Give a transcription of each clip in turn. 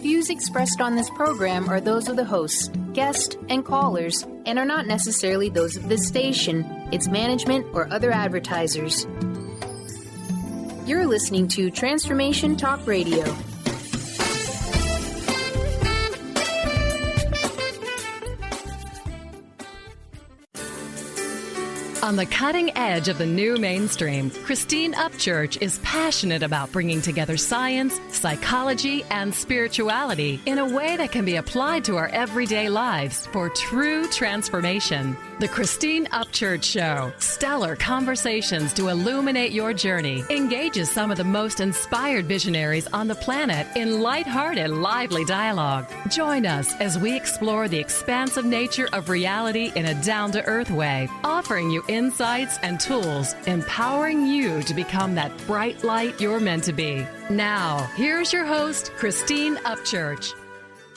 views expressed on this program are those of the hosts, guests, and callers, and are not necessarily those of this station, its management, or other advertisers. You're listening to Transformation Talk Radio. On the cutting edge of the new mainstream, Christine Upchurch is passionate about bringing together science, psychology, and spirituality in a way that can be applied to our everyday lives for true transformation. The Christine Upchurch Show, stellar conversations to illuminate your journey, engages some of the most inspired visionaries on the planet in lighthearted, lively dialogue. Join us as we explore the expansive nature of reality in a down-to-earth way, offering you insights and tools, empowering you to become that bright light you're meant to be. Now, here's your host, Christine Upchurch.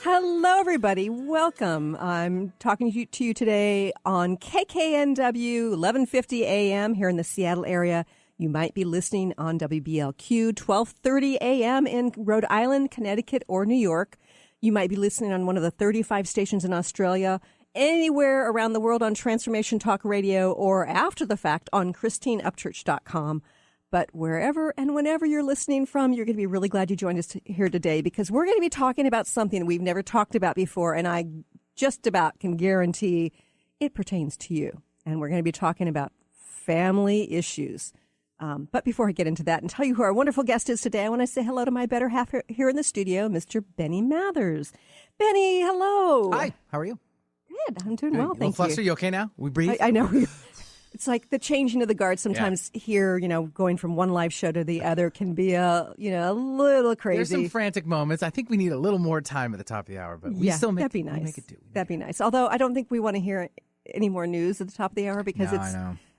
Hello, everybody. Welcome. I'm talking to you today on KKNW 1150 AM here in the Seattle area. You might be listening on WBLQ 1230 AM in Rhode Island, Connecticut, or New York. You might be listening on one of the 35 stations in Australia, anywhere around the world on Transformation Talk Radio, or after the fact on christine-upchurch.com. But wherever and whenever you're listening from, you're going to be really glad you joined us here today, because we're going to be talking about something we've never talked about before, and I just about can guarantee it pertains to you. And we're going to be talking about family issues. But before I get into that and tell you who our wonderful guest is today, I want to say hello to my better half here in the studio, Mr. Benny Mathers. Benny, hello. Hi, how are you? Good. I'm doing well, thank you. Fluster, you okay now? We breathe? I know. It's like the changing of the guard sometimes here, going from one live show to the other can be a little crazy. There's some frantic moments. I think we need a little more time at the top of the hour, but we still make, that'd be nice. Make it do. That'd be nice. Although I don't think we want to hear any more news at the top of the hour because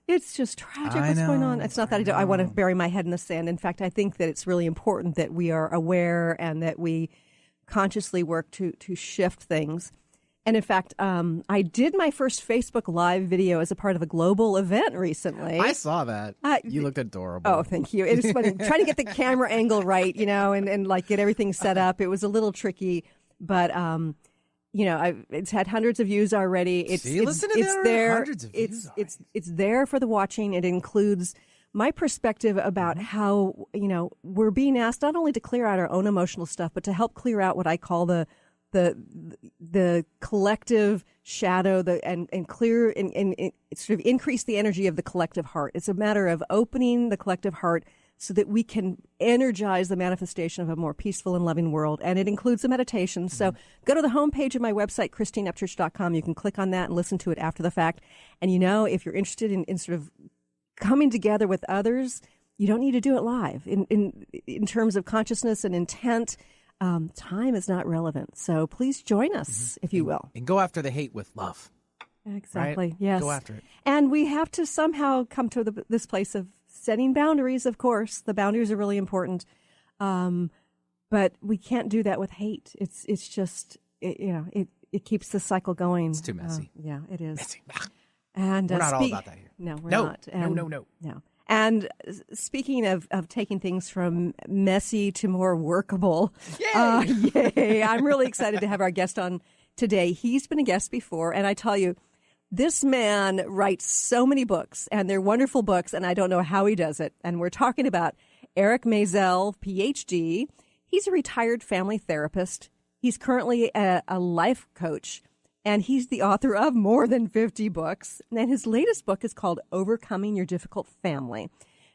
it's just tragic what's going on. It's not that I want to bury my head in the sand. In fact, I think that it's really important that we are aware and that we consciously work to shift things. And in fact, I did my first Facebook Live video as a part of a global event recently. I saw that. You looked adorable. Oh, thank you. It is funny. Trying to get the camera angle right, and like get everything set up. It was a little tricky, but it's had hundreds of views already. It's there. Hundreds of views. It's there for the watching. It includes my perspective about how we're being asked not only to clear out our own emotional stuff, but to help clear out what I call the collective shadow, and clear and sort of increase the energy of the collective heart. It's a matter of opening the collective heart so that we can energize the manifestation of a more peaceful and loving world. And it includes a meditation. So go to the homepage of my website, christine-upchurch.com. You can click on that and listen to it after the fact. And if you're interested in sort of coming together with others, you don't need to do it live. In terms of consciousness and intent, time is not relevant. So please join us, if you will. And go after the hate with love. Exactly. Right? Yes. Go after it. And we have to somehow come to this place of setting boundaries, of course. The boundaries are really important. But we can't do that with hate. It's just, it keeps the cycle going. It's too messy. Yeah, it is. Messy. And we're not all about that here. No, we're not. And, No. And speaking of taking things from messy to more workable, yay! I'm really excited to have our guest on today. He's been a guest before, and I tell you, this man writes so many books, and they're wonderful books, and I don't know how he does it. And we're talking about Eric Maisel, Ph.D. He's a retired family therapist. He's currently a life coach. And he's the author of more than 50 books. And his latest book is called Overcoming Your Difficult Family.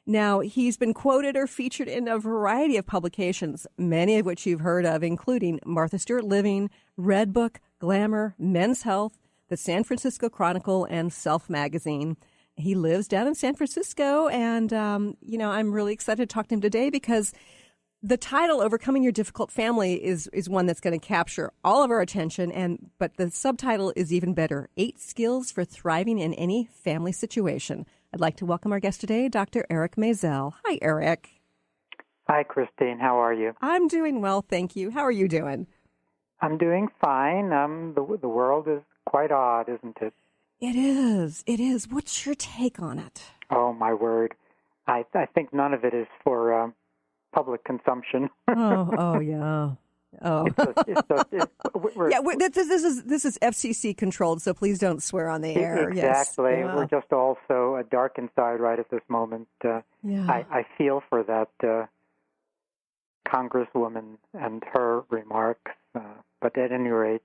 Now, he's been quoted or featured in a variety of publications, many of which you've heard of, including Martha Stewart Living, Redbook, Glamour, Men's Health, the San Francisco Chronicle, and Self Magazine. He lives down in San Francisco, and, I'm really excited to talk to him today because the title, Overcoming Your Difficult Family, is one that's going to capture all of our attention, but the subtitle is even better, 8 Skills for Thriving in Any Family Situation. I'd like to welcome our guest today, Dr. Eric Maisel. Hi, Eric. Hi, Christine. How are you? I'm doing well, thank you. How are you doing? I'm doing fine. The world is quite odd, isn't it? It is. It is. What's your take on it? Oh, my word. I think none of it is for public consumption. oh, yeah. Oh, this is FCC controlled, so please don't swear on the air. Exactly. Yes. Yeah. We're just also dark inside right at this moment. I feel for that Congresswoman and her remarks, but at any rate,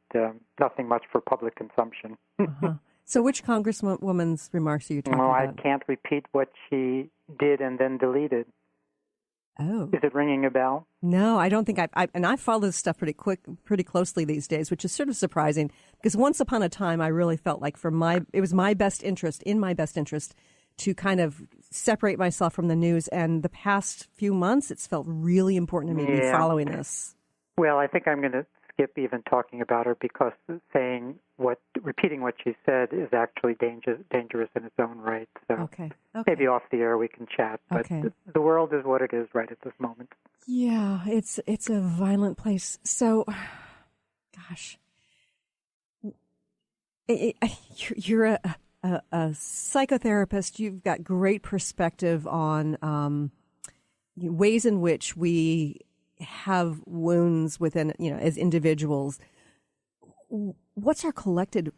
nothing much for public consumption. Uh-huh. So which Congresswoman's remarks are you talking about? I can't repeat what she did and then deleted. Oh. Is it ringing a bell? No, I don't think I follow this stuff pretty closely these days, which is sort of surprising because once upon a time I really felt like it was in my best interest to kind of separate myself from the news. And the past few months, it's felt really important to me to be following this. Well, I think I'm going to skip even talking about her because repeating what she said is actually dangerous in its own right. So okay. Maybe off the air we can chat. But the world is what it is right at this moment. Yeah, it's a violent place. So, gosh, you're a psychotherapist. You've got great perspective on ways in which we have wounds within, as individuals. What's our collective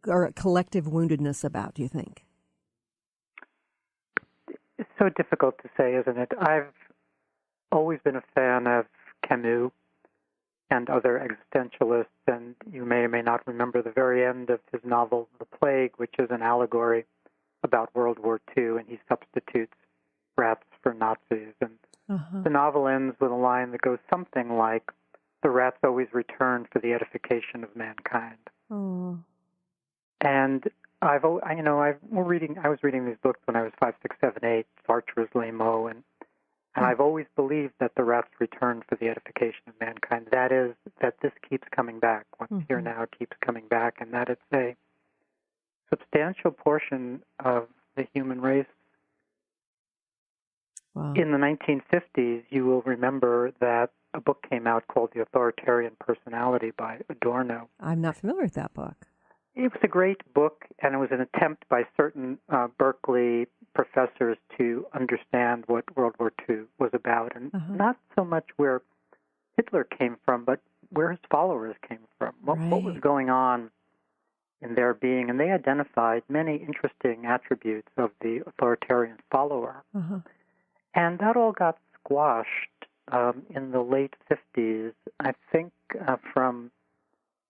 woundedness about, do you think? It's so difficult to say, isn't it? I've always been a fan of Camus and other existentialists, and you may or may not remember the very end of his novel, The Plague, which is an allegory about World War II, and he substitutes rats for Nazis. And the novel ends with a line that goes something like, "The rats always return for the edification of mankind." Oh. And I was reading these books when I was 5, 6, 7, 8, Sartre's Les Mots, and I've always believed that the rats return for the edification of mankind. That is, that this keeps coming back. What's here now keeps coming back, and that it's a substantial portion of the human race. Wow. In the 1950s, you will remember that a book came out called The Authoritarian Personality by Adorno. I'm not familiar with that book. It was a great book, and it was an attempt by certain Berkeley professors to understand what World War II was about, and not so much where Hitler came from, but where his followers came from, what was going on in their being. And they identified many interesting attributes of the authoritarian follower. And that all got squashed in the late 50s, I think, from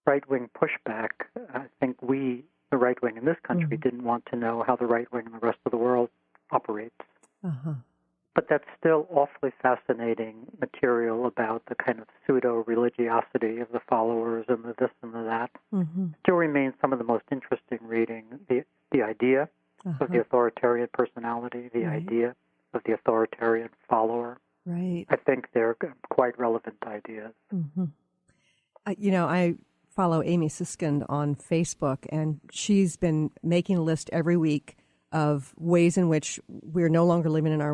right-wing pushback. I think the right wing in this country, didn't want to know how the right wing in the rest of the world operates. But that's still awfully fascinating material about the kind of pseudo-religiosity of the followers and the this and the that. Still remains some of the most interesting reading. The idea of the authoritarian personality, the idea of the authoritarian follower. Right. I think they're quite relevant ideas. I follow Amy Siskind on Facebook, and she's been making a list every week of ways in which we're no longer living in our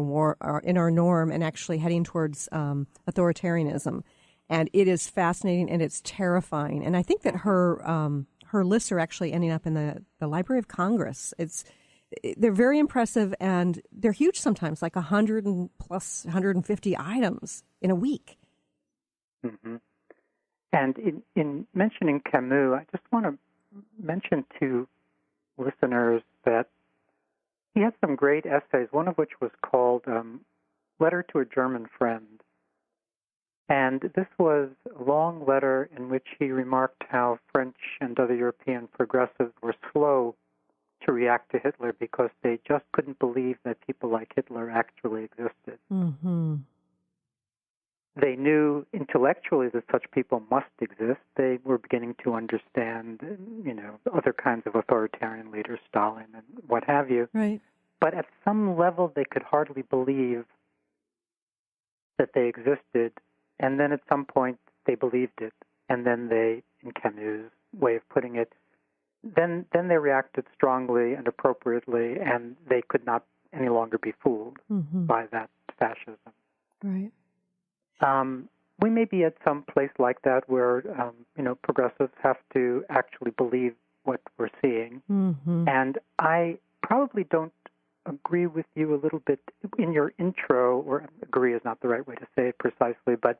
norm and actually heading towards authoritarianism. And it is fascinating and it's terrifying. And I think that her lists are actually ending up in the Library of Congress. They're very impressive, and they're huge sometimes, like 100 and plus 150 items in a week. And in mentioning Camus, I just want to mention to listeners that he had some great essays, one of which was called Letter to a German Friend. And this was a long letter in which he remarked how French and other European progressives were slow to react to Hitler because they just couldn't believe that people like Hitler actually existed. They knew intellectually that such people must exist. They were beginning to understand, other kinds of authoritarian leaders, Stalin and what have you. Right. But at some level, they could hardly believe that they existed. And then at some point, they believed it. And then they, in Camus' way of putting it, then they reacted strongly and appropriately, and they could not any longer be fooled by that fascism. Right. We may be at some place like that where, progressives have to actually believe what we're seeing. And I probably don't agree with you a little bit in your intro, or agree is not the right way to say it precisely, but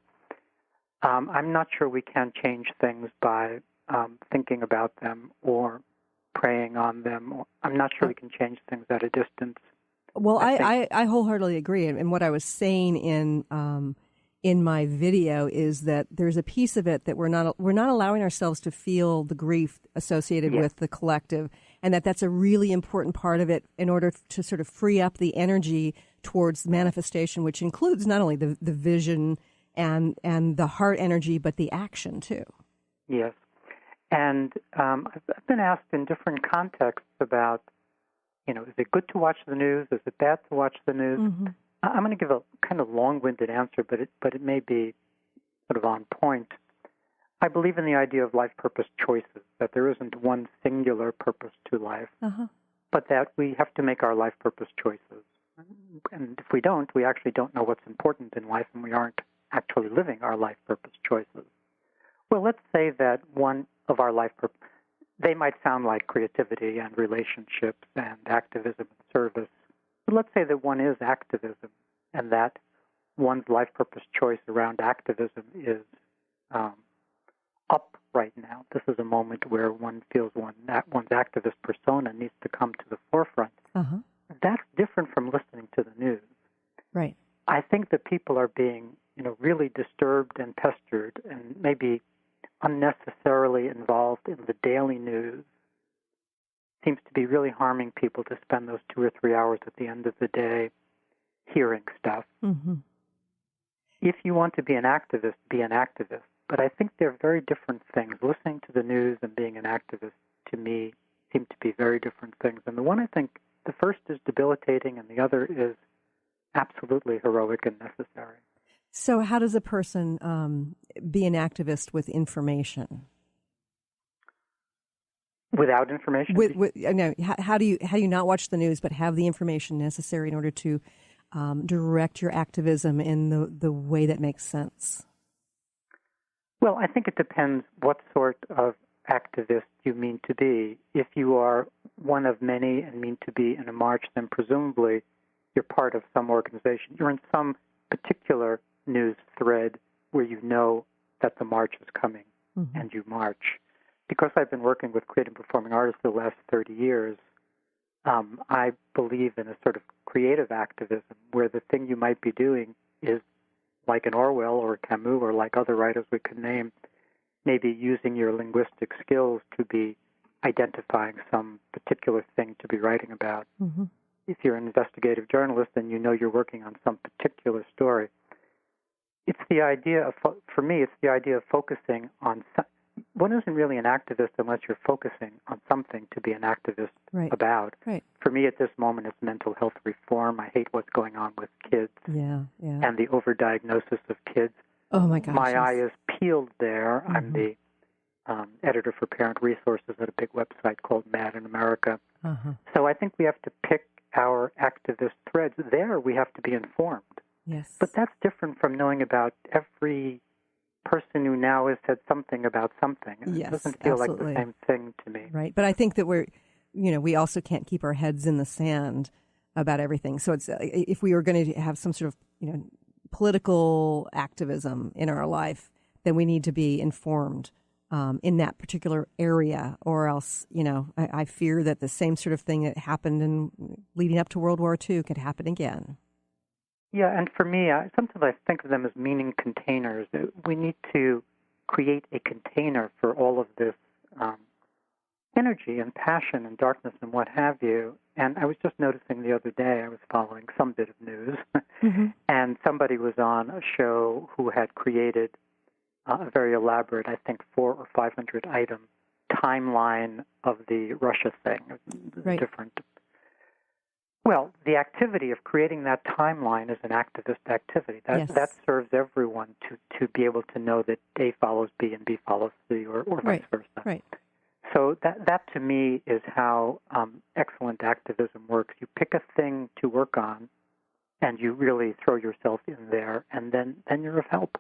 I'm not sure we can change things by thinking about them or praying on them. I'm not sure we can change things at a distance. Well, I wholeheartedly agree. And what I was saying in my video is that there's a piece of it that we're not allowing ourselves to feel the grief associated with the collective, and that's a really important part of it in order to sort of free up the energy towards manifestation, which includes not only the vision and the heart energy, but the action too. Yes. And I've been asked in different contexts about, is it good to watch the news? Is it bad to watch the news? Mm-hmm. I'm going to give a kind of long-winded answer, but it may be sort of on point. I believe in the idea of life purpose choices, that there isn't one singular purpose to life, but that we have to make our life purpose choices. And if we don't, we actually don't know what's important in life, and we aren't actually living our life purpose choices. Well, let's say that one of our life purpose, they might sound like creativity and relationships and activism and service. But let's say that one is activism, and that one's life purpose choice around activism is up right now. This is a moment where one feels one's activist persona needs to come to the forefront. That's different from listening to the news. Right. I think that people are being, really disturbed and pestered and maybe unnecessarily involved in the daily news. Seems to be really harming people to spend those 2 or 3 hours at the end of the day hearing stuff. Mm-hmm. If you want to be an activist, be an activist. But I think they're very different things. Listening to the news and being an activist, to me, seem to be very different things. And the one I think, the first is debilitating and the other is absolutely heroic and necessary. So how does a person be an activist with information? Without information? How do you not watch the news but have the information necessary in order to direct your activism in the way that makes sense? Well, I think it depends what sort of activist you mean to be. If you are one of many and mean to be in a march, then presumably you're part of some organization. You're in some particular news thread where you know that the march is coming and you march. Because I've been working with creative performing artists the last 30 years, I believe in a sort of creative activism where the thing you might be doing is like an Orwell or Camus or like other writers we could name, maybe using your linguistic skills to be identifying some particular thing to be writing about. Mm-hmm. If you're an investigative journalist, then you know you're working on some particular story. It's the idea of, for me, it's the idea of focusing on one isn't really an activist unless you're focusing on something to be an activist about. Right. For me, at this moment, it's mental health reform. I hate what's going on with kids and the overdiagnosis of kids. Oh, my gosh. My eye is peeled there. Mm-hmm. I'm the editor for Parent Resources at a big website called Mad in America. So I think we have to pick our activist threads. There, we have to be informed. Yes. But that's different from knowing about every person who now has said something about something. Yes, it doesn't feel absolutely. like the same thing to me. Right. But I think that we also can't keep our heads in the sand about everything. So it's if we were going to have some sort of, political activism in our life, then we need to be informed in that particular area, or else, I fear that the same sort of thing that happened in leading up to World War II could happen again. Yeah, and for me, sometimes I think of them as meaning containers. We need to create a container for all of this energy and passion and darkness and what have you. And I was just noticing the other day, I was following some bit of news, and somebody was on a show who had created a very elaborate, I think, 400 or 500 item timeline of the Russia thing, different. Well, the activity of creating that timeline is an activist activity. That serves everyone to be able to know that A follows B and B follows C, or vice versa. Right. So that to me is how excellent activism works. You pick a thing to work on, and you really throw yourself in there, and then you're of help.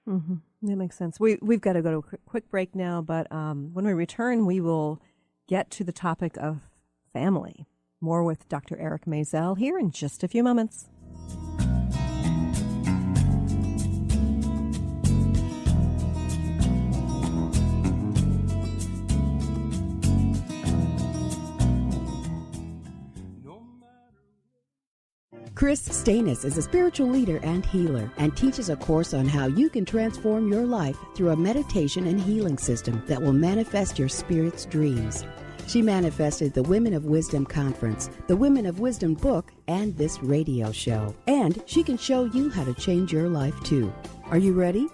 Mm-hmm. That makes sense. We've got to go to a quick break now, but when we return, we will get to the topic of family. More with Dr. Eric Maisel here in just a few moments. Chris Stanis is a spiritual leader and healer and teaches a course on how you can transform your life through a meditation and healing system that will manifest your spirit's dreams. She manifested the Women of Wisdom Conference, the Women of Wisdom book, and this radio show. And she can show you how to change your life too. Are you ready?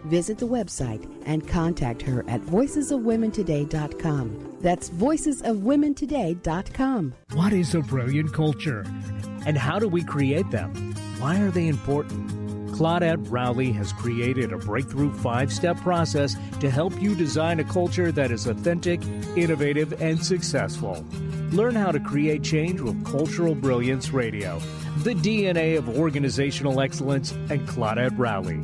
Visit the website and contact her at voicesofwomentoday.com. That's voicesofwomentoday.com. What is a brilliant culture? And how do we create them? Why are they important? Claudette Rowley has created a breakthrough 5-step process to help you design a culture that is authentic, innovative, and successful. Learn how to create change with Cultural Brilliance Radio, the DNA of organizational excellence, and Claudette Rowley.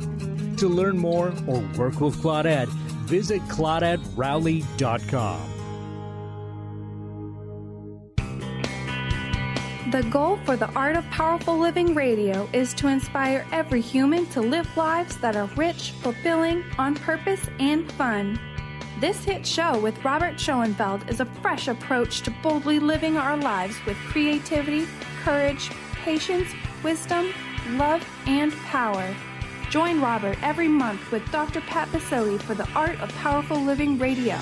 To learn more or work with Claudette, visit ClaudetteRowley.com. The goal for the Art of Powerful Living Radio is to inspire every human to live lives that are rich, fulfilling, on purpose, and fun. This hit show with Robert Schoenfeld is a fresh approach to boldly living our lives with creativity, courage, patience, wisdom, love, and power. Join Robert every month with Dr. Pat Basotti for the Art of Powerful Living Radio.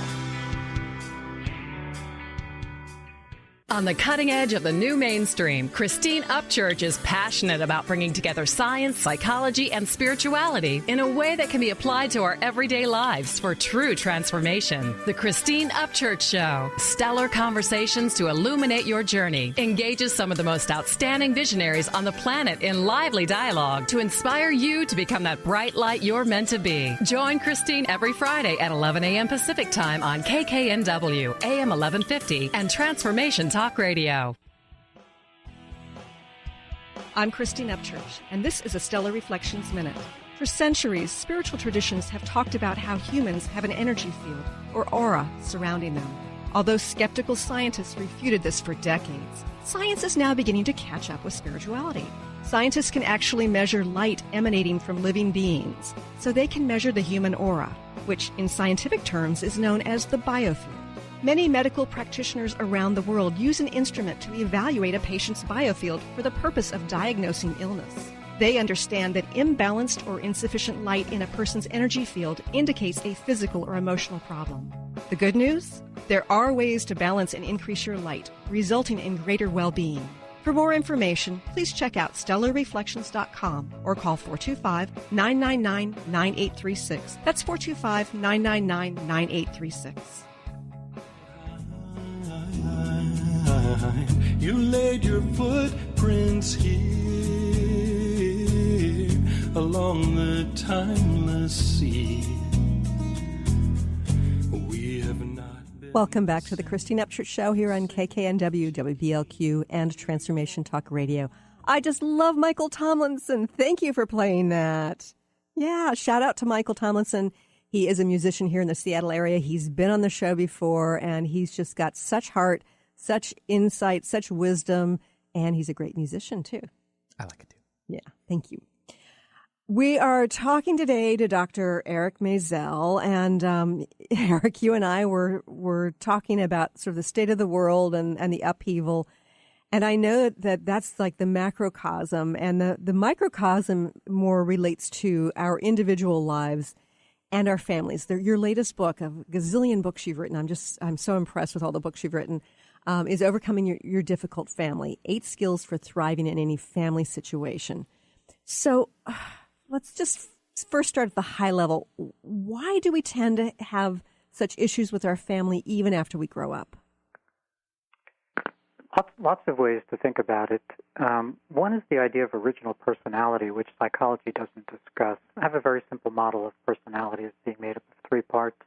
On the cutting edge of the new mainstream, Christine Upchurch is passionate about bringing together science, psychology, and spirituality in a way that can be applied to our everyday lives for true transformation. The Christine Upchurch Show, stellar conversations to illuminate your journey, engages some of the most outstanding visionaries on the planet in lively dialogue to inspire you to become that bright light you're meant to be. Join Christine every Friday at 11 a.m. Pacific Time on KKNW, AM 1150, and Transformation Talk Radio. I'm Christine Upchurch, and this is a Stellar Reflections Minute. For centuries, spiritual traditions have talked about how humans have an energy field, or aura, surrounding them. Although skeptical scientists refuted this for decades, science is now beginning to catch up with spirituality. Scientists can actually measure light emanating from living beings, so they can measure the human aura, which in scientific terms is known as the biofield. Many medical practitioners around the world use an instrument to evaluate a patient's biofield for the purpose of diagnosing illness. They understand that imbalanced or insufficient light in a person's energy field indicates a physical or emotional problem. The good news? There are ways to balance and increase your light, resulting in greater well-being. For more information, please check out stellarreflections.com or call 425-999-9836. That's 425-999-9836. You laid your footprints here along the timeless sea. We have not been. Welcome back to the Christine Upchurch Show here on KKNW, WBLQ, and Transformation Talk Radio. I just love Michael Tomlinson. Thank you for playing that. Yeah, shout out to Michael Tomlinson. He is a musician here in the Seattle area. He's been on the show before, and he's just got such heart, such insight, such wisdom, and he's a great musician, too. I like it, too. Yeah, thank you. We are talking today to Dr. Eric Maisel, and Eric, you and I were talking about sort of the state of the world and the upheaval, and I know that that's like the macrocosm, and the microcosm more relates to our individual lives and our families. Your latest book, a gazillion books you've written, I'm so impressed with all the books you've written, is Overcoming Your Difficult Family, 8 Skills for Thriving in Any Family Situation. So let's just first start at the high level. Why do we tend to have such issues with our family even after we grow up? Lots of ways to think about it. One is the idea of original personality, which psychology doesn't discuss. I have a very simple model of personality as being made up of 3 parts.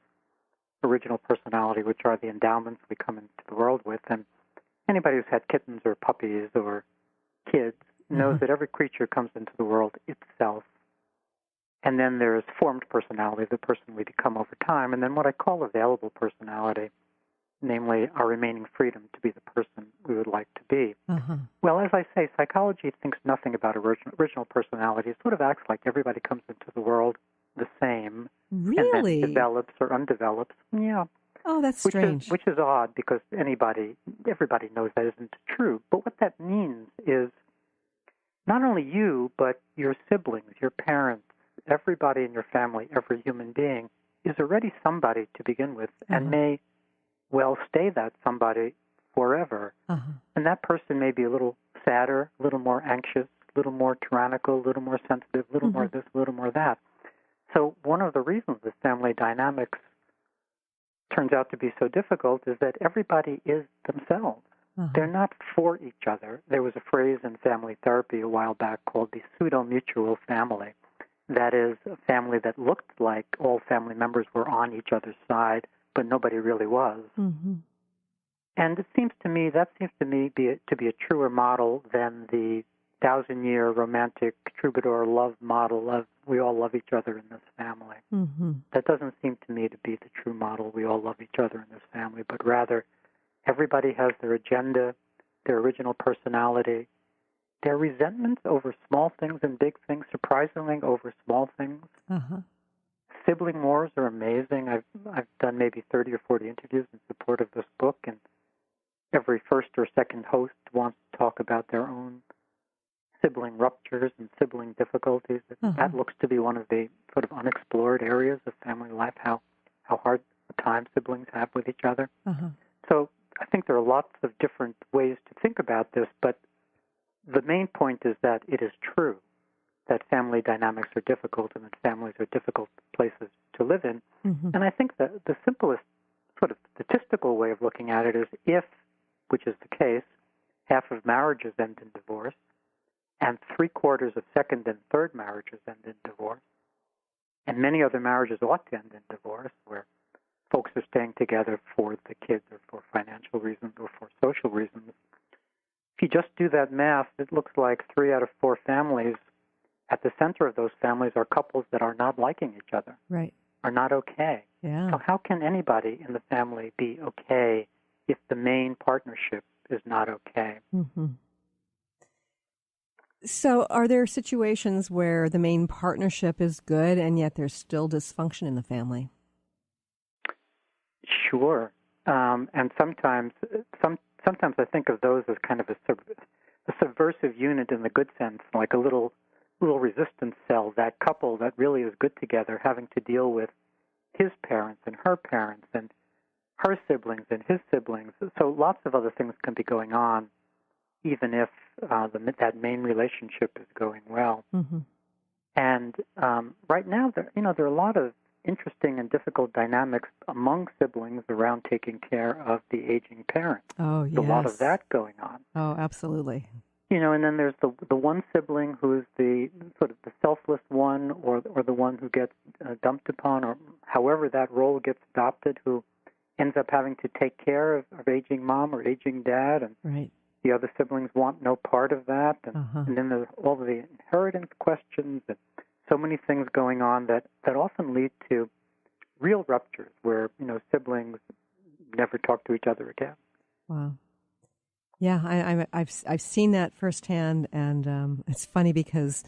Original personality, which are the endowments we come into the world with. And anybody who's had kittens or puppies or kids knows that every creature comes into the world itself. And then there's formed personality, the person we become over time. And then what I call available personality, namely our remaining freedom to be the person we would like to be. Well, as I say, psychology thinks nothing about original personality. It sort of acts like everybody comes into the world the same. Really? And then develops or undevelops. Yeah. Oh, that's strange. Which is odd because everybody knows that isn't true. But what that means is not only you, but your siblings, your parents, everybody in your family, every human being is already somebody to begin with and may well stay that somebody forever. And that person may be a little sadder, a little more anxious, a little more tyrannical, a little more sensitive, a little more this, a little more that. So one of the reasons this family dynamics turns out to be so difficult is that everybody is themselves. They're not for each other. There was a phrase in family therapy a while back called the pseudo-mutual family. That is a family that looked like all family members were on each other's side, but nobody really was. And that seems to me to be a truer model than the 1,000-year romantic troubadour love model of we all love each other in this family. That doesn't seem to me to be the true model, we all love each other in this family, but rather everybody has their agenda, their original personality, their resentments over small things and big things, surprisingly over small things. Sibling wars are amazing. I've done maybe 30 or 40 interviews in support of this book, and every first or second host wants to talk about their own sibling ruptures and sibling difficulties. That looks to be one of the sort of unexplored areas of family life, how hard a time siblings have with each other. So I think there are lots of different ways to think about this, but the main point is that it is true that family dynamics are difficult and that families are difficult places to live in. And I think that the simplest sort of statistical way of looking at it is if, which is the case, half of marriages end in divorce and 3/4 of second and third marriages end in divorce, and many other marriages ought to end in divorce where folks are staying together for the kids or for financial reasons or for social reasons. If you just do that math, it looks like 3 out of 4 families, at the center of those families are couples that are not liking each other, are not okay. So how can anybody in the family be okay if the main partnership is not okay? So are there situations where the main partnership is good and yet there's still dysfunction in the family? Sure. And sometimes I think of those as kind of a subversive unit in the good sense, like a little resistance cell, that couple that really is good together having to deal with his parents and her parents and her siblings and his siblings. So lots of other things can be going on, even if that main relationship is going well. And right now, there are a lot of interesting and difficult dynamics among siblings around taking care of the aging parent. There's a lot of that going on. Absolutely. And then there's the one sibling who's the sort of the selfless one, or the one who gets dumped upon, or however that role gets adopted, who ends up having to take care of aging mom or aging dad, and the other siblings want no part of that. And then there's all of the inheritance questions and so many things going on that often lead to real ruptures where, siblings never talk to each other again. Wow. Yeah, I've seen that firsthand, and it's funny because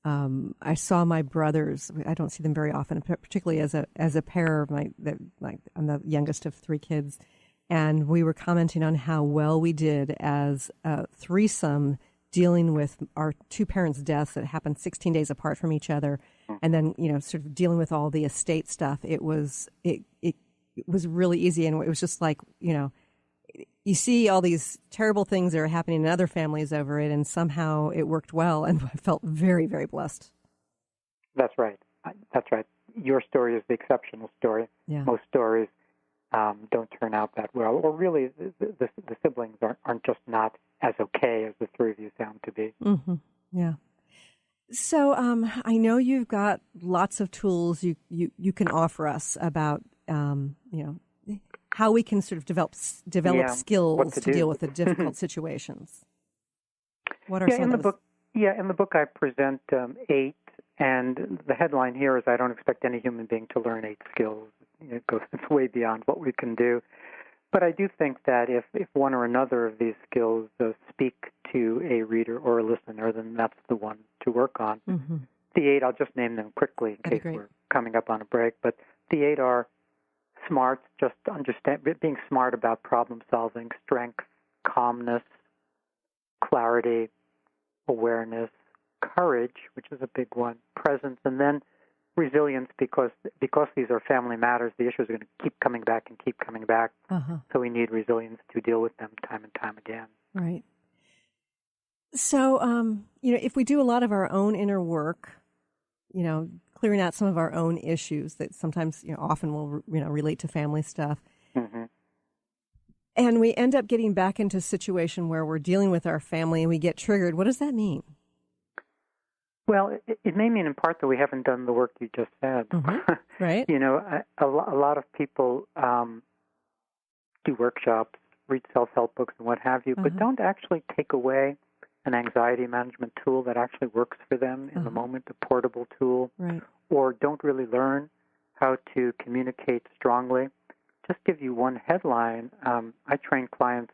I saw my brothers. I don't see them very often, particularly as a pair. I'm the youngest of 3 kids, and we were commenting on how well we did as a threesome, dealing with our 2 parents' deaths that happened 16 days apart from each other, and then sort of dealing with all the estate stuff. It was really easy, and it was just like you see all these terrible things that are happening in other families over it, and somehow it worked well, and I felt very, very blessed. That's right. Your story is the exceptional story. Most stories don't turn out that well, or really the siblings aren't just not as okay as the 3 of you sound to be. Yeah. So I know you've got lots of tools you can offer us about how we can sort of develop skills to deal with the difficult situations. What are some of those? In the book I present 8, and the headline here is I don't expect any human being to learn 8 skills. It goes way beyond what we can do. But I do think that if one or another of these skills speak to a reader or a listener, then that's the one to work on. The 8, I'll just name them quickly in case we're coming up on a break, but the 8 are smart, just being smart about problem solving, strength, calmness, clarity, awareness, courage, which is a big one, presence, and then resilience, because these are family matters. The issues are going to keep coming back and keep coming back. So we need resilience to deal with them time and time again. Right. So, if we do a lot of our own inner work, clearing out some of our own issues that sometimes, often will, relate to family stuff, and we end up getting back into a situation where we're dealing with our family and we get triggered, what does that mean? Well, it may mean in part that we haven't done the work you just said. Right. A lot of people do workshops, read self-help books and what have you, but don't actually take away an anxiety management tool that actually works for them in the moment, a portable tool, or don't really learn how to communicate strongly. Just give you one headline. I train clients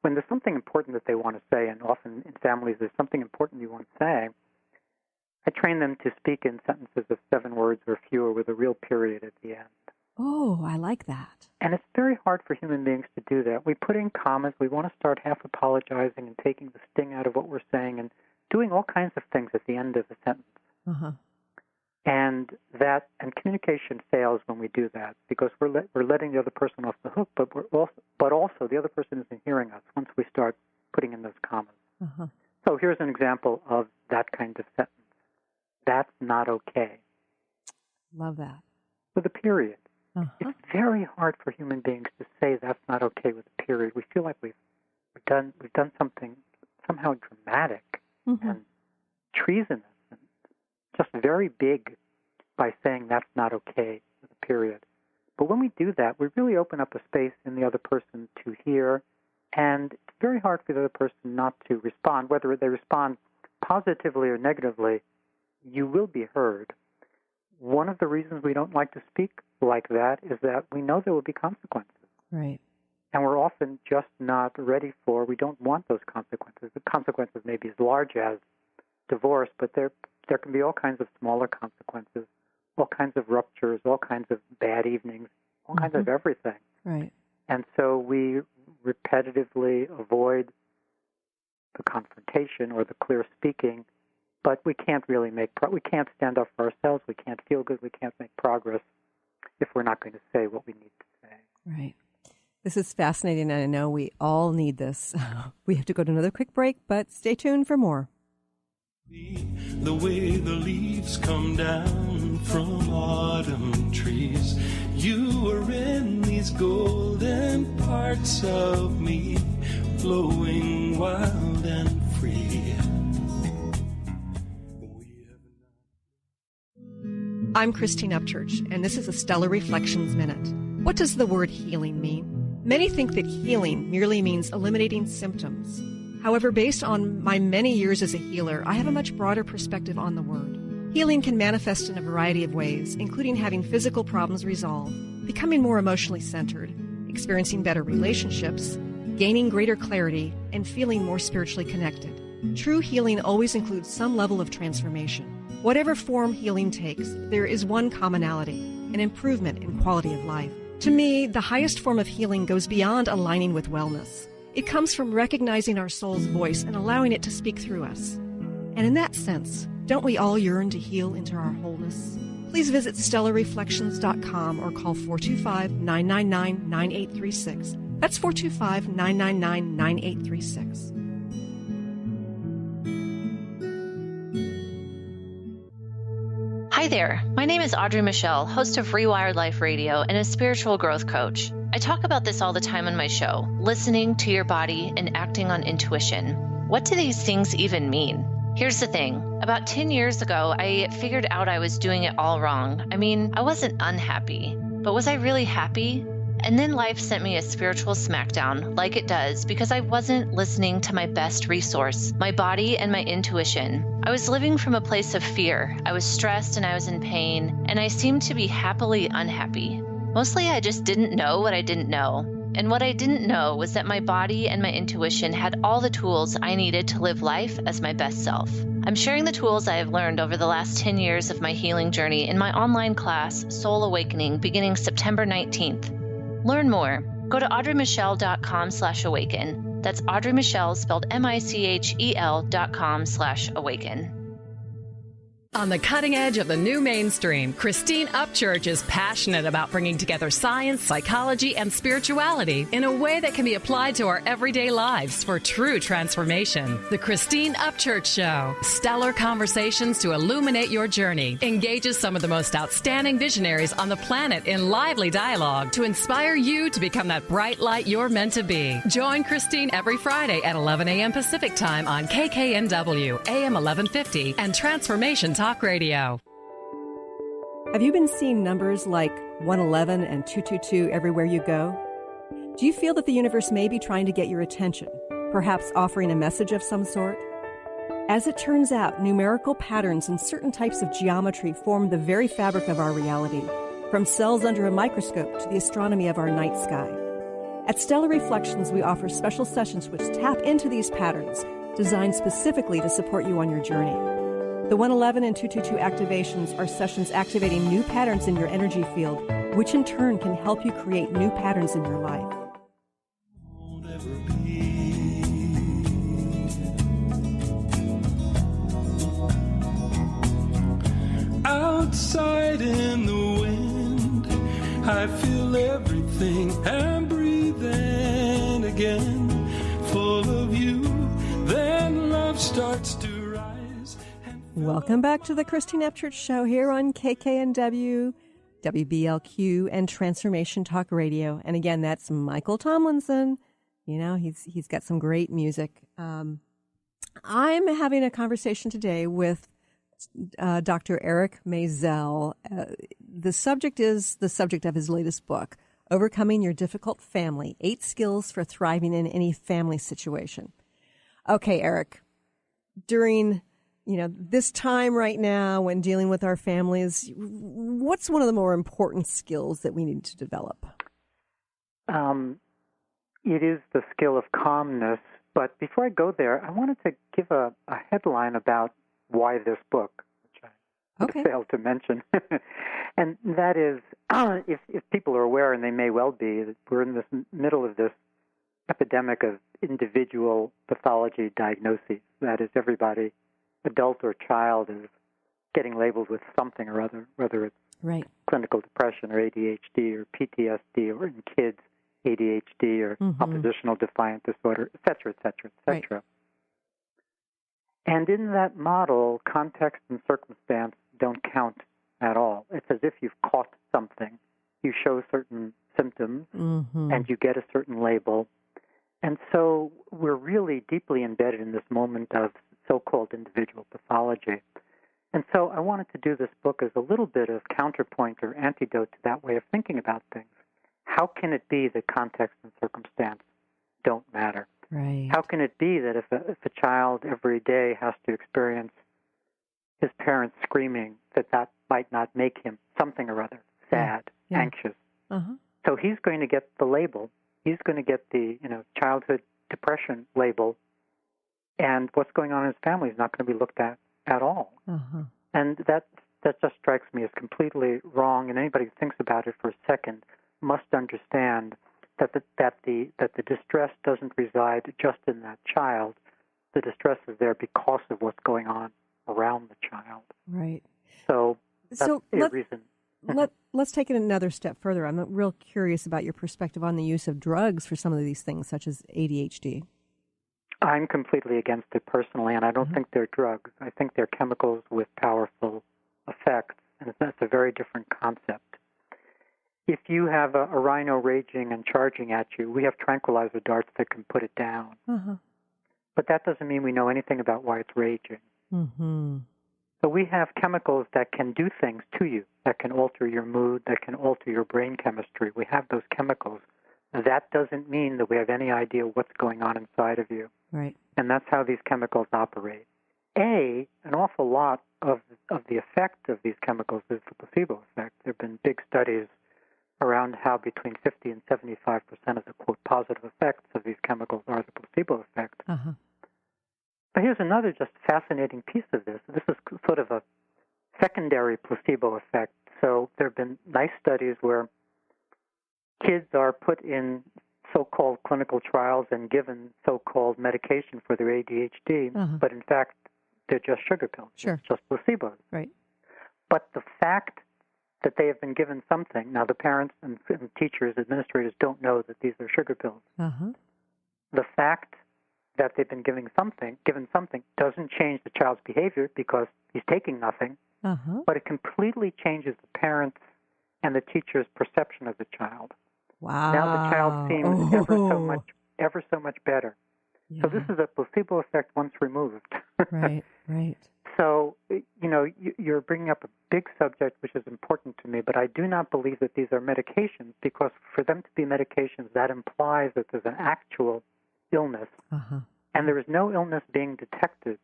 when there's something important that they want to say, and often in families there's something important you want to say. I train them to speak in sentences of 7 words or fewer with a real period at the end. Oh, I like that. And it's very hard for human beings to do that. We put in commas. We want to start half apologizing and taking the sting out of what we're saying and doing all kinds of things at the end of a sentence. And communication fails when we do that, because we're letting the other person off the hook, but also the other person isn't hearing us once we start putting in those commas. So here's an example of that kind of sentence. That's not okay. Love that. With a period. It's very hard for human beings to say that's not okay with a period. We feel like we've done something somehow dramatic and treasonous and just very big by saying that's not okay with a period. But when we do that, we really open up a space in the other person to hear, and it's very hard for the other person not to respond. Whether they respond positively or negatively, you will be heard. One of the reasons we don't like to speak like that is that we know there will be consequences. Right. And we're often just not ready we don't want those consequences. The consequences may be as large as divorce, but there can be all kinds of smaller consequences, all kinds of ruptures, all kinds of bad evenings, all kinds of everything. Right. And so we repetitively avoid the confrontation or the clear speaking, but we can't really we can't stand up for ourselves, we can't feel good, we can't make progress if we're not going to say what we need to say. Right. This is fascinating, and I know we all need this. We have to go to another quick break, but stay tuned for more. The way the leaves come down from autumn trees, you are in these golden parts of me, flowing wild and free. I'm Christine Upchurch, and this is a Stellar Reflections Minute. What does the word healing mean? Many think that healing merely means eliminating symptoms. However, based on my many years as a healer, I have a much broader perspective on the word. Healing can manifest in a variety of ways, including having physical problems resolved, becoming more emotionally centered, experiencing better relationships, gaining greater clarity, and feeling more spiritually connected. True healing always includes some level of transformation. Whatever form healing takes, there is one commonality, an improvement in quality of life. To me, the highest form of healing goes beyond aligning with wellness. It comes from recognizing our soul's voice and allowing it to speak through us. And in that sense, don't we all yearn to heal into our wholeness? Please visit stellarreflections.com or call 425-999-9836. That's 425-999-9836. Hi there, my name is Audrey Michelle, host of Rewired Life Radio and a spiritual growth coach. I talk about this all the time on my show, listening to your body and acting on intuition. What do these things even mean? Here's the thing. About 10 years ago, I figured out I was doing it all wrong. I mean, I wasn't unhappy, but was I really happy? And then life sent me a spiritual smackdown, like it does, because I wasn't listening to my best resource, my body and my intuition. I was living from a place of fear. I was stressed and I was in pain, and I seemed to be happily unhappy. Mostly I just didn't know what I didn't know. And what I didn't know was that my body and my intuition had all the tools I needed to live life as my best self. I'm sharing the tools I have learned over the last 10 years of my healing journey in my online class, Soul Awakening, beginning September 19th. Learn more. Go to audreymichelle.com/awaken. That's Audrey Michelle, spelled MICHEL.com/awaken. On the cutting edge of the new mainstream, Christine Upchurch is passionate about bringing together science, psychology, and spirituality in a way that can be applied to our everyday lives for true transformation. The Christine Upchurch Show, stellar conversations to illuminate your journey, engages some of the most outstanding visionaries on the planet in lively dialogue to inspire you to become that bright light you're meant to be. Join Christine every Friday at 11 a.m. Pacific Time on KKNW, AM 1150, and Transformation Talk Radio. Have you been seeing numbers like 111 and 222 everywhere you go? Do you feel that the universe may be trying to get your attention, perhaps offering a message of some sort? As it turns out, numerical patterns and certain types of geometry form the very fabric of our reality, from cells under a microscope to the astronomy of our night sky. At Stellar Reflections, we offer special sessions which tap into these patterns, designed specifically to support you on your journey. The 111 and 222 activations are sessions activating new patterns in your energy field, which in turn can help you create new patterns in your life. Outside in the wind, I feel everything. I'm breathing again, full of you. Then love starts to rise. Welcome back to the Christine Upchurch Show here on KKNW, WBLQ, and Transformation Talk Radio. And again, that's Michael Tomlinson. You know, he's got some great music. I'm having a conversation today with Dr. Eric Maisel. The subject is the subject of his latest book, Overcoming Your Difficult Family, 8 Skills for Thriving in Any Family Situation. Okay, Eric, during this time right now when dealing with our families, what's one of the more important skills that we need to develop? It is the skill of calmness. But before I go there, I wanted to give a headline about why this book, which I failed to mention. And that is, if people are aware, and they may well be, that we're in this middle of this epidemic of individual pathology diagnoses. That is, everybody, adult or child, is getting labeled with something or other, whether it's clinical depression or ADHD or PTSD, or in kids, ADHD or oppositional defiant disorder, et cetera, et cetera, et cetera. And in that model, context and circumstance don't count at all. It's as if you've caught something. You show certain symptoms, and you get a certain label. And so we're really deeply embedded in this moment of so-called individual pathology. And so I wanted to do this book as a little bit of counterpoint or antidote to that way of thinking about things. How can it be that context and circumstance don't matter? Right. How can it be that if a child every day has to experience his parents screaming, that might not make him something or other, sad, anxious? So he's going to get the label. He's going to get the childhood depression label, and what's going on in his family is not going to be looked at all. And that just strikes me as completely wrong. And anybody who thinks about it for a second must understand that the distress doesn't reside just in that child. The distress is there because of what's going on around the child. Right. So that's a reason. Let's take it another step further. I'm real curious about your perspective on the use of drugs for some of these things, such as ADHD. I'm completely against it personally, and I don't think they're drugs. I think they're chemicals with powerful effects, and that's a very different concept. If you have a rhino raging and charging at you, we have tranquilizer darts that can put it down. But that doesn't mean we know anything about why it's raging. So we have chemicals that can do things to you, that can alter your mood, that can alter your brain chemistry. We have those chemicals. That doesn't mean that we have any idea what's going on inside of you. Right. And that's how these chemicals operate. An awful lot of the effect of these chemicals is the placebo effect. There have been big studies around how between 50 and 75% of the, quote, positive effects of these chemicals are the placebo effect. But here's another just fascinating piece of this. This is sort of a secondary placebo effect. So there have been nice studies where kids are put in so-called clinical trials and given so-called medication for their ADHD, but in fact They're just sugar pills. Sure. It's just placebos. Right. But the fact that they have been given something, now the parents and teachers, administrators don't know that these are sugar pills. Uh-huh. The fact that they've been given something doesn't change the child's behavior because he's taking nothing, but it completely changes the parents' and the teacher's perception of the child. Wow. Now the child seems ever so much better. Yeah. So this is a placebo effect once removed. Right. So, you're bringing up a big subject which is important to me, but I do not believe that these are medications, because for them to be medications, that implies that there's an actual illness, and there is no illness being detected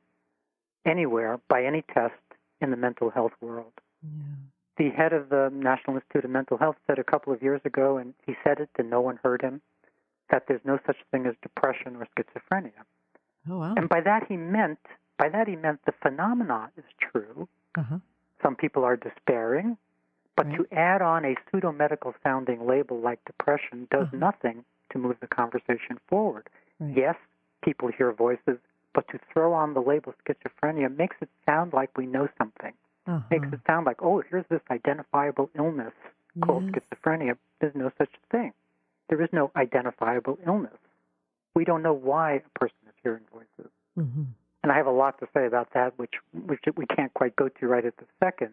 anywhere by any test in the mental health world. Yeah. The head of the National Institute of Mental Health said a couple of years ago, and he said it and no one heard him, that there's no such thing as depression or schizophrenia. Oh, wow. And by that he meant the phenomena is true. Some people are despairing, but to add on a pseudo-medical sounding label like depression does nothing to move the conversation forward. Right. Yes, people hear voices, but to throw on the label schizophrenia makes it sound like we know something. Makes it sound like, oh, here's this identifiable illness called schizophrenia. There's no such thing. There is no identifiable illness. We don't know why a person is hearing voices. And I have a lot to say about that, which we can't quite go to right at the second.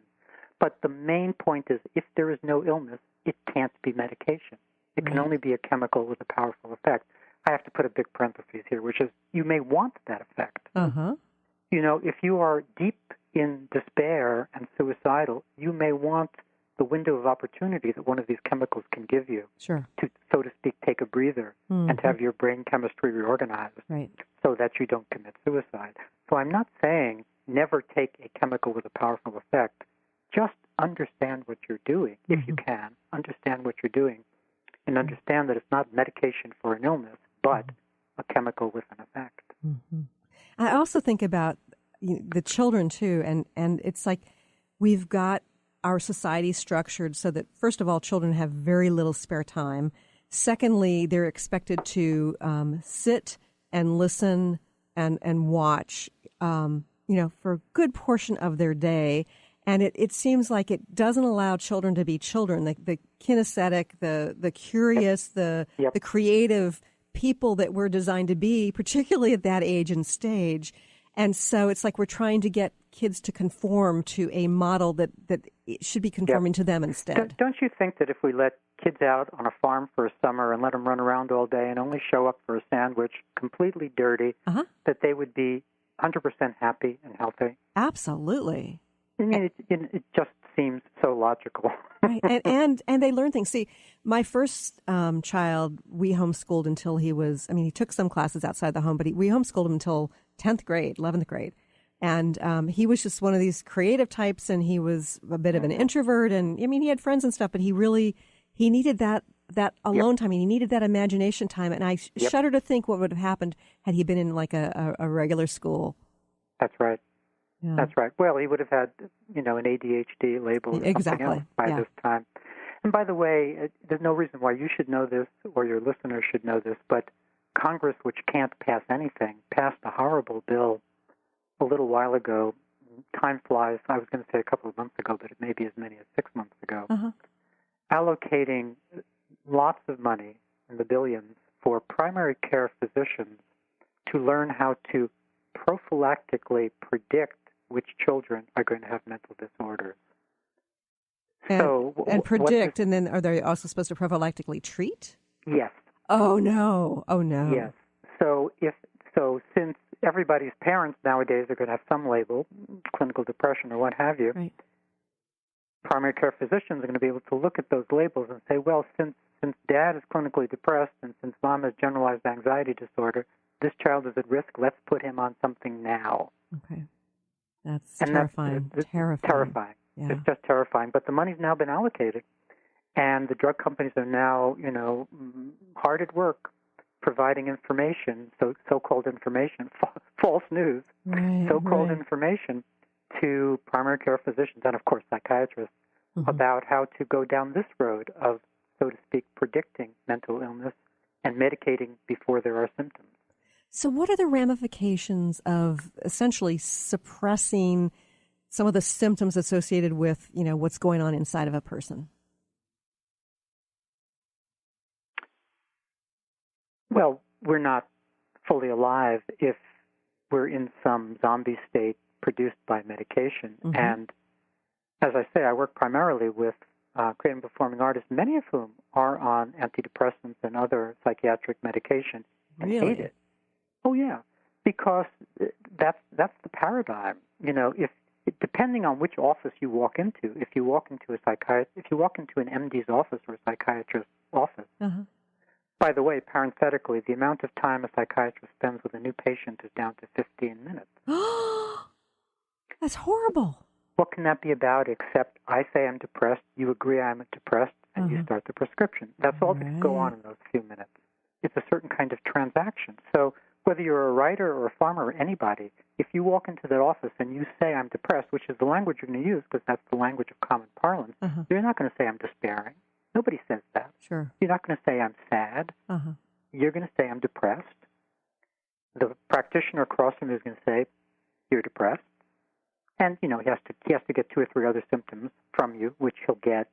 But the main point is, if there is no illness, it can't be medication. It can only be a chemical with a powerful effect. I have to put a big parenthesis here, which is you may want that effect. If you are deep in despair and suicidal, you may want the window of opportunity that one of these chemicals can give you to, so to speak, take a breather and to have your brain chemistry reorganized so that you don't commit suicide. So I'm not saying never take a chemical with a powerful effect. Just understand what you're doing, if you can. Understand what you're doing and understand that it's not medication for an illness, but a chemical with an effect. I also think about the children, too, and it's like we've got our society structured so that, first of all, children have very little spare time. Secondly, they're expected to sit and listen and watch, for a good portion of their day. And it seems like it doesn't allow children to be children, the kinesthetic, the curious, the creative people that we're designed to be, particularly at that age and stage. And so it's like we're trying to get kids to conform to a model that should be conforming to them instead. Don't you think that if we let kids out on a farm for a summer and let them run around all day and only show up for a sandwich completely dirty, that they would be 100% happy and healthy? Absolutely. I mean, it just seems so logical. Right, and they learn things. See, my first child, we homeschooled until he took some classes outside the home, but we homeschooled him until 10th grade, 11th grade. And he was just one of these creative types, and he was a bit of an introvert. And, he had friends and stuff, but he needed that alone time. He needed that imagination time. And I shudder to think what would have happened had he been in like a regular school. That's right. Yeah. That's right. Well, he would have had, an ADHD label or something else by this time. And by the way, there's no reason why you should know this or your listeners should know this, but Congress, which can't pass anything, passed a horrible bill a little while ago. Time flies. I was going to say a couple of months ago, but it may be as many as 6 months ago. Allocating lots of money in the billions for primary care physicians to learn how to prophylactically predict which children are going to have mental disorders. And predict, and then are they also supposed to prophylactically treat? Yes. Oh, no. Yes. So since everybody's parents nowadays are going to have some label, clinical depression or what have you, primary care physicians are going to be able to look at those labels and say, well, since dad is clinically depressed and since mom has generalized anxiety disorder, this child is at risk, let's put him on something now. Okay. That's terrifying. Terrifying. Yeah. It's just terrifying. But the money's now been allocated, and the drug companies are now, hard at work providing information, so-called information, false news, so-called information to primary care physicians and, of course, psychiatrists about how to go down this road of, so to speak, predicting mental illness and medicating before there are symptoms. So what are the ramifications of essentially suppressing some of the symptoms associated with, what's going on inside of a person? Well, we're not fully alive if we're in some zombie state produced by medication. Mm-hmm. And as I say, I work primarily with creative and performing artists, many of whom are on antidepressants and other psychiatric medication and hate it. Oh, yeah, because that's the paradigm. Depending on which office you walk into, if you walk into an MD's office or a psychiatrist's office, by the way, parenthetically, the amount of time a psychiatrist spends with a new patient is down to 15 minutes. That's horrible. What can that be about except I say I'm depressed, you agree I'm depressed, and you start the prescription. That's all that can go on in those few minutes. It's a certain kind of transaction. So whether you're a writer or a farmer or anybody, if you walk into that office and you say I'm depressed, which is the language you're going to use because that's the language of common parlance, you're not going to say I'm despairing. Nobody says that. Sure. You're not going to say I'm sad. You're going to say I'm depressed. The practitioner across from you is going to say you're depressed. And, he has to get 2 or 3 other symptoms from you, which he'll get,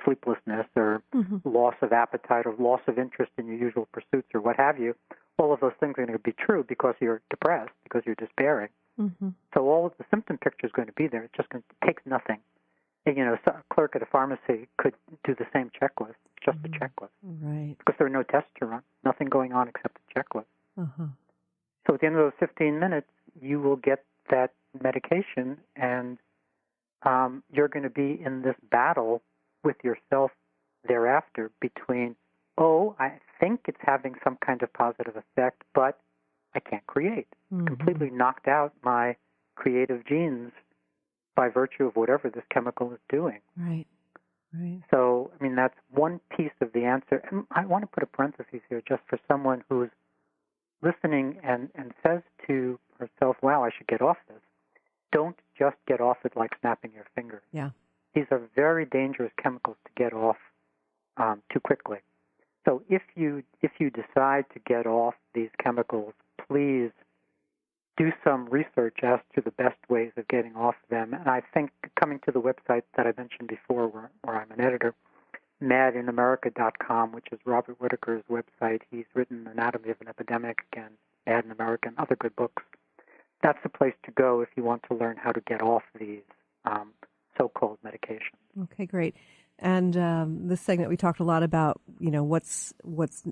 sleeplessness or loss of appetite or loss of interest in your usual pursuits or what have you. All of those things are going to be true because you're depressed, because you're despairing. So all of the symptom picture is going to be there. It's just going to take nothing. And, a clerk at a pharmacy could do the same checklist, just a checklist. Right. Because there are no tests to run, nothing going on except a checklist. So at the end of those 15 minutes, you will get that medication, and you're going to be in this battle with yourself thereafter between, I think it's having some kind of positive effect, but I can't create. Completely knocked out my creative genes by virtue of whatever this chemical is doing. Right. So, that's one piece of the answer. And I want to put a parenthesis here just for someone who's listening and says to herself, wow, I should get off this. Don't just get off it like snapping your fingers. Yeah. These are very dangerous chemicals to get off too quickly. So if you decide to get off these chemicals, please do some research as to the best ways of getting off them. And I think coming to the website that I mentioned before, where I'm an editor, madinamerica.com, which is Robert Whitaker's website. He's written Anatomy of an Epidemic and Mad in America and other good books. That's the place to go if you want to learn how to get off these so-called medications. Okay, great. And this segment, we talked a lot about, what's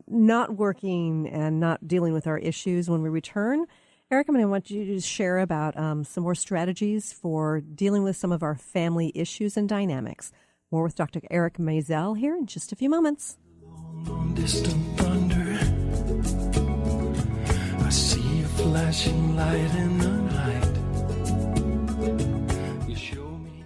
not working and not dealing with our issues. When we return, Eric, I'm going to want you to share about some more strategies for dealing with some of our family issues and dynamics. More with Dr. Eric Maisel here in just a few moments. Long distant thunder, I see a flashing light in the night. You show me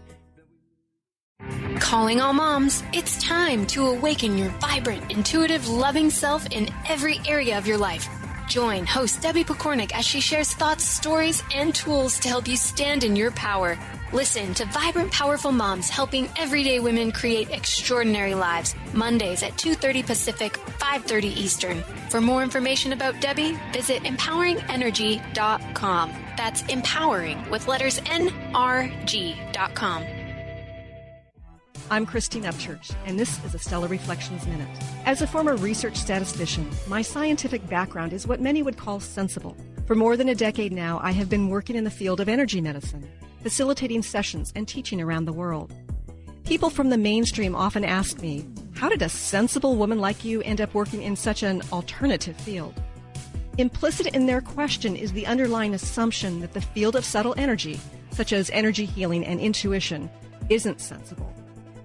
that Calling all moms, it's time to awaken your vibrant, intuitive, loving self in every area of your life. Join host Debbie Pokornik as she shares thoughts, stories, and tools to help you stand in your power. Listen to Vibrant, Powerful Moms, helping everyday women create extraordinary lives. Mondays at 2:30 Pacific, 5:30 Eastern. For more information about Debbie, visit empoweringenergy.com. That's empowering with letters NRG.com. I'm Christine Upchurch, and this is a Stellar Reflections Minute. As a former research statistician, my scientific background is what many would call sensible. For more than a decade now, I have been working in the field of energy medicine, facilitating sessions and teaching around the world. People from the mainstream often ask me, how did a sensible woman like you end up working in such an alternative field? Implicit in their question is the underlying assumption that the field of subtle energy, such as energy healing and intuition, isn't sensible.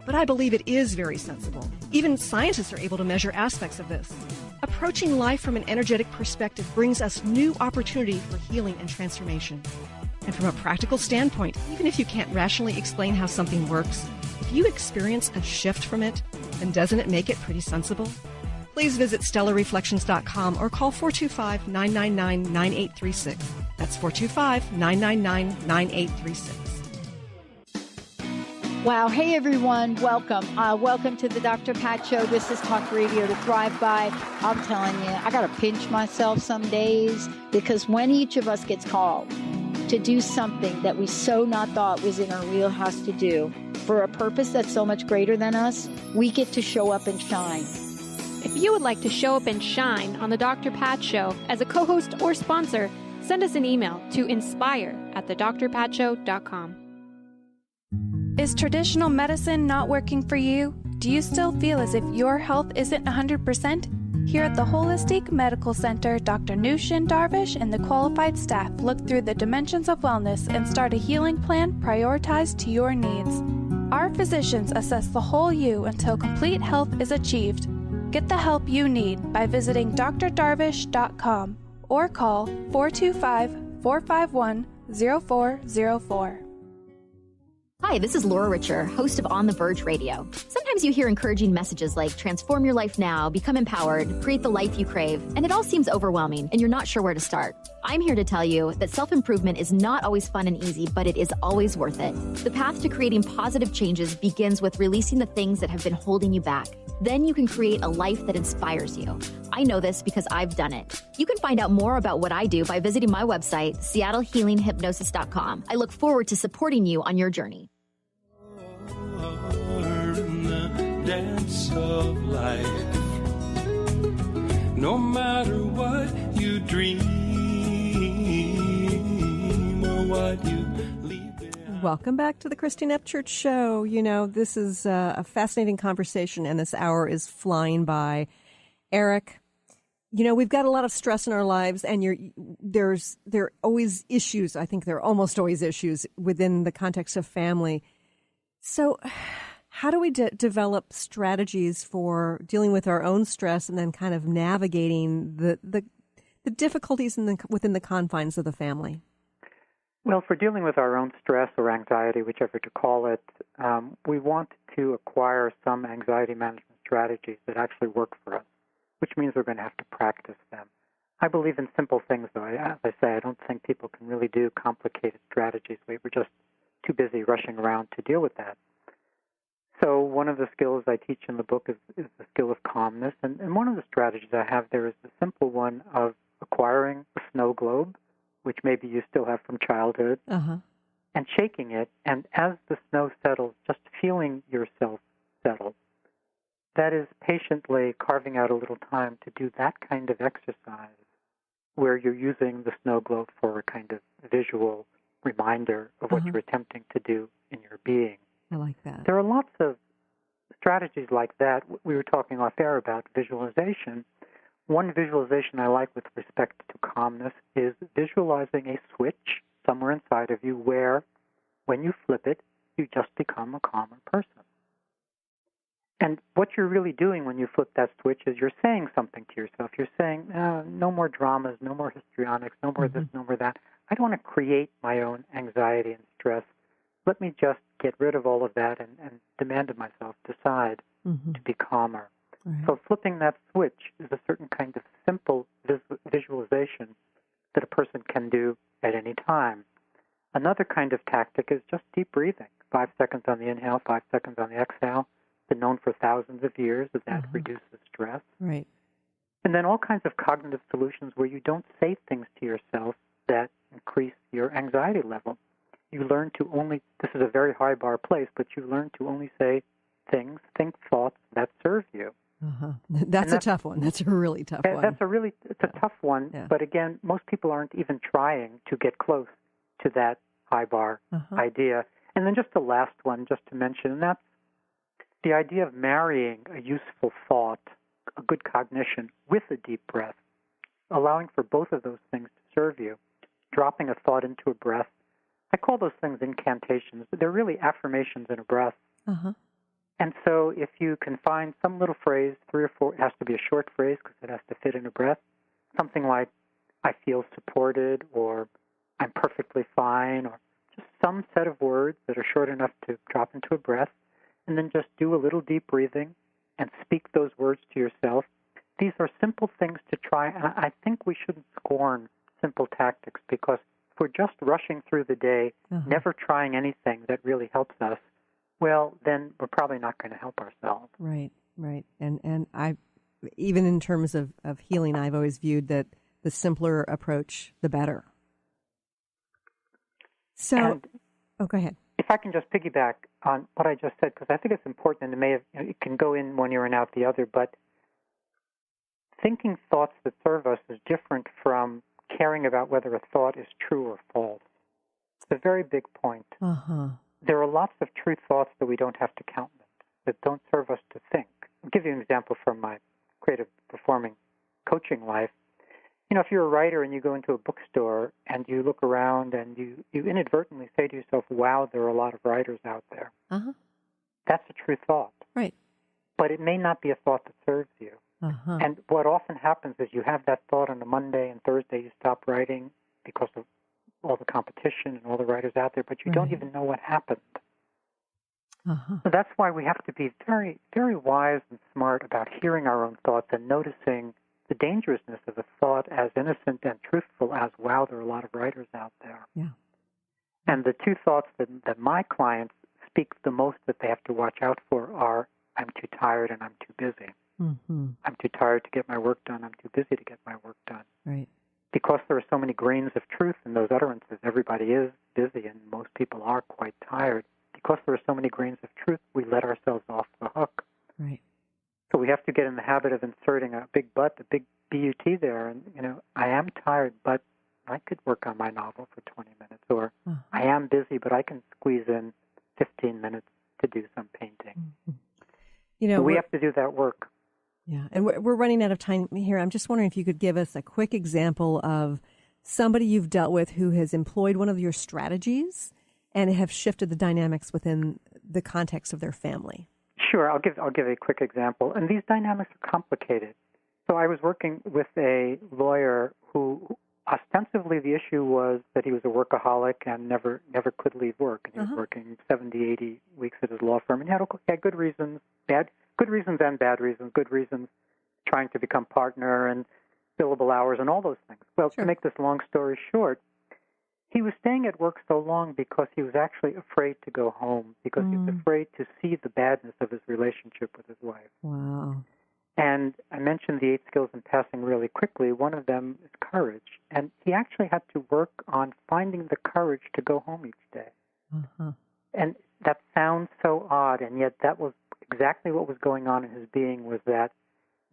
But I believe it is very sensible. Even scientists are able to measure aspects of this. Approaching life from an energetic perspective brings us new opportunity for healing and transformation. And from a practical standpoint, even if you can't rationally explain how something works, if you experience a shift from it, then doesn't it make it pretty sensible? Please visit stellarreflections.com or call 425-999-9836. That's 425-999-9836. Wow. Hey, everyone. Welcome. Welcome to the Dr. Pat Show. This is Talk Radio to Thrive By. I'm telling you, I got to pinch myself some days because when each of us gets called to do something that we so not thought was in our wheelhouse to do for a purpose that's so much greater than us, we get to show up and shine. If you would like to show up and shine on the Dr. Pat Show as a co-host or sponsor, send us an email to inspire@thedrpatshow.com. Is traditional medicine not working for you? Do you still feel as if your health isn't 100%? Here at the Holistic Medical Center, Dr. Nushin Darvish and the qualified staff look through the dimensions of wellness and start a healing plan prioritized to your needs. Our physicians assess the whole you until complete health is achieved. Get the help you need by visiting drdarvish.com or call 425-451-0404. Hi, this is Laura Richer, host of On the Verge Radio. Sometimes you hear encouraging messages like transform your life now, become empowered, create the life you crave, and it all seems overwhelming and you're not sure where to start. I'm here to tell you that self-improvement is not always fun and easy, but it is always worth it. The path to creating positive changes begins with releasing the things that have been holding you back. Then you can create a life that inspires you. I know this because I've done it. You can find out more about what I do by visiting my website, seattlehealinghypnosis.com. I look forward to supporting you on your journey. In the dance of life, no matter what you dream or what you leave behind. Welcome back to the Christine Upchurch Show. You know, this is a fascinating conversation, and this hour is flying by. Eric, you know, we've got a lot of stress in our lives, and there are always issues. I think there are almost always issues within the context of family. So how do we develop strategies for dealing with our own stress and then kind of navigating the difficulties within the confines of the family? Well, for dealing with our own stress or anxiety, whichever to call it, we want to acquire some anxiety management strategies that actually work for us, which means we're going to have to practice them. I believe in simple things, though. As I say, I don't think people can really do complicated strategies. We're just too busy rushing around to deal with that. So one of the skills I teach in the book is the skill of calmness. And one of the strategies I have there is the simple one of acquiring a snow globe, which maybe you still have from childhood, and shaking it. And as the snow settles, just feeling yourself settle. That is patiently carving out a little time to do that kind of exercise where you're using the snow globe for a kind of visual reminder of what you're attempting to do in your being. I like that. There are lots of strategies like that. We were talking off air about visualization. One visualization I like with respect to calmness is visualizing a switch somewhere inside of you where, when you flip it, you just become a calmer person. And what you're really doing when you flip that switch is you're saying something to yourself. You're saying, no more dramas, no more histrionics, no more this, no more that. I don't want to create my own anxiety and stress. Let me just get rid of all of that and demand of myself, decide to be calmer. Right. So flipping that switch is a certain kind of simple visualization that a person can do at any time. Another kind of tactic is just deep breathing. 5 seconds on the inhale, 5 seconds on the exhale. Been known for thousands of years that reduces stress. Right. And then all kinds of cognitive solutions where you don't say things to yourself that increase your anxiety level. You learn to only, this is a very high bar place, but you learn to only say things, think thoughts that serve you. That's a tough one. That's a really tough one. It's a tough one, but again, most people aren't even trying to get close to that high bar idea. And then just the last one, just to mention, and that's the idea of marrying a useful thought, a good cognition, with a deep breath, allowing for both of those things to serve you, dropping a thought into a breath. I call those things incantations, but they're really affirmations in a breath. And so if you can find some little phrase, 3 or 4, it has to be a short phrase because it has to fit in a breath, something like, I feel supported, or I'm perfectly fine, or just some set of words that are short enough to drop into a breath, and then just do a little deep breathing and speak those words to yourself. These are simple things to try, and I think we shouldn't scorn simple tactics, because if we're just rushing through the day, never trying anything that really helps us, well, then we're probably not going to help ourselves. Right, right. And I, even in terms of healing, I've always viewed that the simpler approach, the better. So, go ahead. If I can just piggyback on what I just said, because I think it's important, and it can go in one ear and out the other, but thinking thoughts that serve us is different from caring about whether a thought is true or false. It's a very big point. There are lots of true thoughts that we don't have to countenance, that don't serve us to think. I'll give you an example from my creative performing coaching life. You know, if you're a writer and you go into a bookstore and you look around and you inadvertently say to yourself, wow, there are a lot of writers out there. That's a true thought. Right. But it may not be a thought that serves you. And what often happens is you have that thought on a Monday, and Thursday you stop writing because of all the competition and all the writers out there, but you don't even know what happened. So that's why we have to be very, very wise and smart about hearing our own thoughts and noticing the dangerousness of a thought as innocent and truthful as, wow, there are a lot of writers out there. Yeah. And the two thoughts that my clients speak the most that they have to watch out for are, I'm too tired and I'm too busy. I'm too tired to get my work done. I'm too busy to get my work done. Right. Because there are so many grains of truth in those utterances, everybody is busy and most people are quite tired. Because there are so many grains of truth, we let ourselves off the hook. Right. So we have to get in the habit of inserting a big but, a big BUT there. And, you know, I am tired, but I could work on my novel for 20 minutes. Or I am busy, but I can squeeze in 15 minutes to do some painting. You know, so we have to do that work. Yeah, and we're running out of time here. I'm just wondering if you could give us a quick example of somebody you've dealt with who has employed one of your strategies and have shifted the dynamics within the context of their family. Sure, I'll give a quick example. And these dynamics are complicated. So I was working with a lawyer who ostensibly the issue was that he was a workaholic and never could leave work. And he was working 70, 80 weeks at his law firm. And he had good reasons, good reasons and bad reasons, good reasons trying to become partner and billable hours and all those things. Well, to make this long story short, he was staying at work so long because he was actually afraid to go home, because he was afraid to see the badness of his relationship with his wife. Wow. And I mentioned the 8 skills in passing really quickly. One of them is courage. And he actually had to work on finding the courage to go home each day. And that sounds so odd, and yet that was exactly what was going on in his being, was that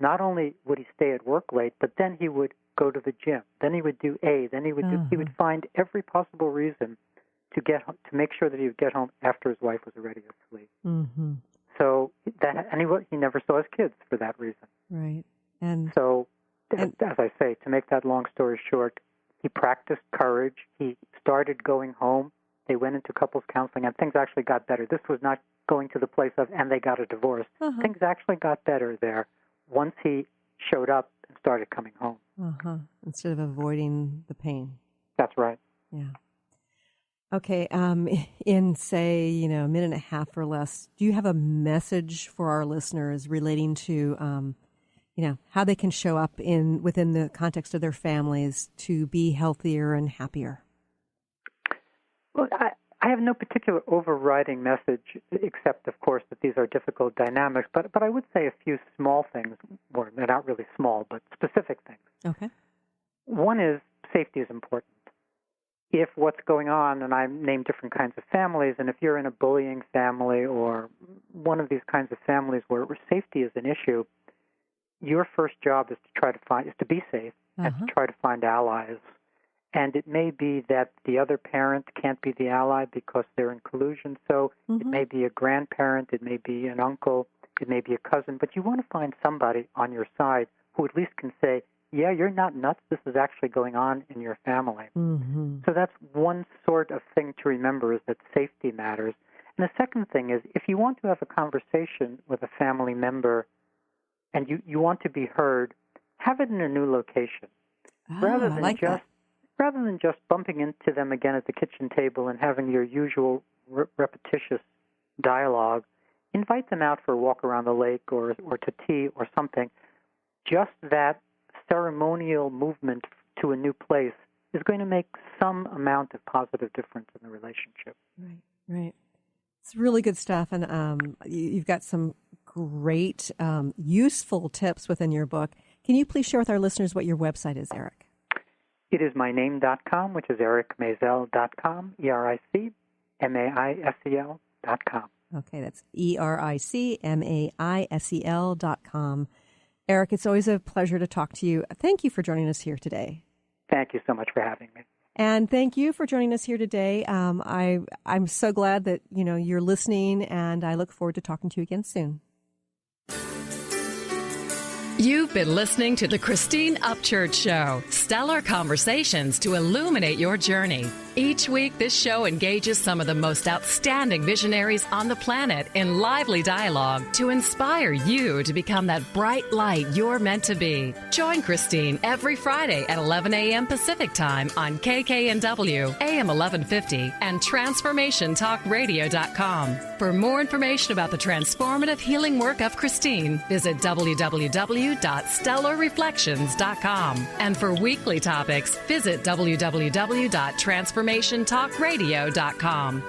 not only would he stay at work late, but then he would go to the gym. Then he would do A. Then he would find every possible reason to make sure that he would get home after his wife was already asleep. So he never saw his kids for that reason. Right. And so, as I say, to make that long story short, he practiced courage. He started going home. They went into couples counseling, and things actually got better. This was not going to the place of, and they got a divorce. Things actually got better there once he showed up and started coming home. Instead of avoiding the pain. That's right. Yeah. Okay. In, say, a minute and a half or less, do you have a message for our listeners relating to, how they can show up within the context of their families to be healthier and happier? Well, I have no particular overriding message, except, of course, that these are difficult dynamics. But I would say a few small things, or they're not really small, but specific things. Okay. One is safety is important. If what's going on, and I name different kinds of families, and if you're in a bullying family or one of these kinds of families where safety is an issue, your first job is to be safe and to try to find allies. And it may be that the other parent can't be the ally because they're in collusion. So it may be a grandparent, it may be an uncle, it may be a cousin, but you want to find somebody on your side who at least can say, yeah, you're not nuts. This is actually going on in your family. So that's one sort of thing to remember, is that safety matters. And the second thing is, if you want to have a conversation with a family member and you want to be heard, have it in a new location. Rather than just bumping into them again at the kitchen table and having your usual repetitious dialogue, invite them out for a walk around the lake or to tea or something. Just that ceremonial movement to a new place is going to make some amount of positive difference in the relationship. Right. It's really good stuff, and you've got some great, useful tips within your book. Can you please share with our listeners what your website is, Eric? It is myname.com, which is ericmaisel.com, EricMaisel.com. Okay, that's EricMaisel.com. Eric, it's always a pleasure to talk to you. Thank you for joining us here today. Thank you so much for having me. And thank you for joining us here today. I'm so glad that you're listening, and I look forward to talking to you again soon. You've been listening to the Christine Upchurch Show, stellar conversations to illuminate your journey. Each week, this show engages some of the most outstanding visionaries on the planet in lively dialogue to inspire you to become that bright light you're meant to be. Join Christine every Friday at 11 a.m. Pacific Time on KKNW, AM 1150, and TransformationTalkRadio.com. For more information about the transformative healing work of Christine, visit www.stellarreflections.com. And for weekly topics, visit www.transformationtalkradio.com.